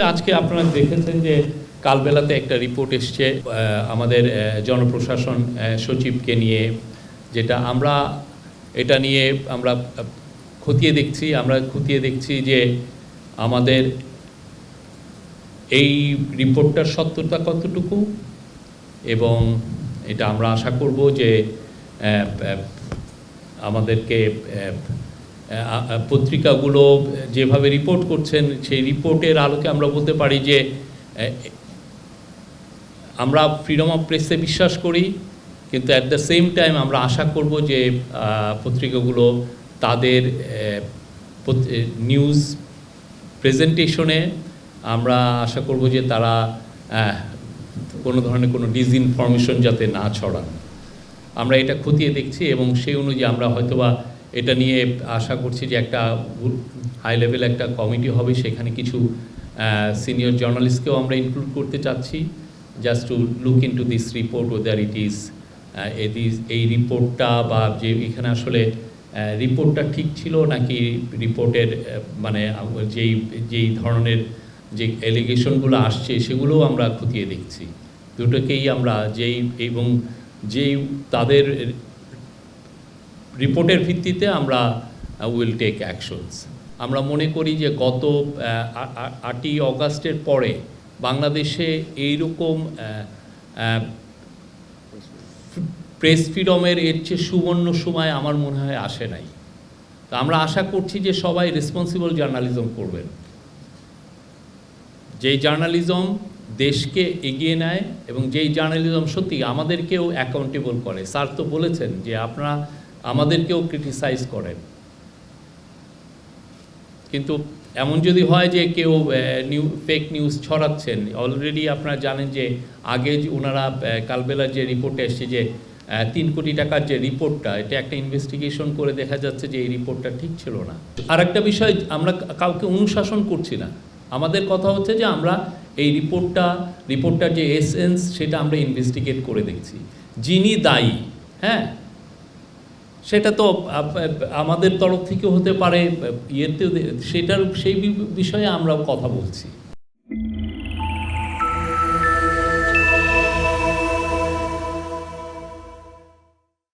আজকে আপনারা দেখেছেন যে কালবেলাতে একটা রিপোর্ট এসছে আমাদের জনপ্রশাসন সচিবকে নিয়ে, যেটা এটা নিয়ে আমরা খতিয়ে দেখছি যে আমাদের এই রিপোর্টটার সত্যতা কতটুকু, এবং এটা আমরা আশা করব যে আমাদেরকে পত্রিকাগুলো যেভাবে রিপোর্ট করছেন সেই রিপোর্টের আলোকে আমরা বলতে পারি যে আমরা ফ্রিডম অফ প্রেসে বিশ্বাস করি, কিন্তু অ্যাট দ্য সেম টাইম আমরা আশা করব যে পত্রিকাগুলো তাদের নিউজ প্রেজেন্টেশনে আমরা আশা করব যে তারা কোনো ধরনের কোনো ডিসইনফরমেশন যাতে না ছড়ান। আমরা এটা খতিয়ে দেখছি এবং সেই অনুযায়ী আমরা হয়তোবা এটা নিয়ে আশা করছি যে একটা হাই লেভেল একটা কমিটি হবে, সেখানে কিছু সিনিয়র জার্নালিস্টকেও আমরা ইনক্লুড করতে চাচ্ছি, just to look into this report weather it is এই রিপোর্টটা বা যে এখানে আসলে রিপোর্টটা ঠিক ছিল নাকি রিপোর্টের মানে যেই ধরনের যে এলিগেশনগুলো আসছে সেগুলোও আমরা খতিয়ে দেখছি। দুটোকেই আমরা যেই তাদের রিপোর্টের ভিত্তিতে আমরা উইল টেক অ্যাকশনস। আমরা মনে করি যে গত 8ই অগাস্টের পরে বাংলাদেশে এইরকম প্রেস ফ্রিডমের এর চেয়ে সুবর্ণ সময় আমার মনে হয় আসে নাই। তো আমরা আশা করছি যে সবাই রেসপন্সিবল জার্নালিজম করবেন, যেই জার্নালিজম দেশকে এগিয়ে নেয় এবং যেই জার্নালিজম সত্যি আমাদেরকেও অ্যাকাউন্টেবল করে। স্যার তো বলেছেন যে আপনারা আমাদেরকেও ক্রিটিসাইজ করেন, কিন্তু এমন যদি হয় যে কেউ ফেক নিউজ ছড়াচ্ছেন, অলরেডি আপনারা জানেন যে আগে ওনারা কালবেলার যে রিপোর্টে এসছে যে 3 কোটি টাকার যে রিপোর্টটা, এটা একটা ইনভেস্টিগেশন করে দেখা যাচ্ছে যে এই রিপোর্টটা ঠিক ছিল না। আর একটা বিষয়, আমরা কাউকে অনুশাসন করছি না, আমাদের কথা হচ্ছে যে আমরা এই রিপোর্টটার যে এসেন্স সেটা আমরা ইনভেস্টিগেট করে দেখছি। যিনি দায়ী, হ্যাঁ, সেটা তো আমাদের তরফ থেকে হতে পারে, সেই বিষয়ে আমরা কথা বলছি।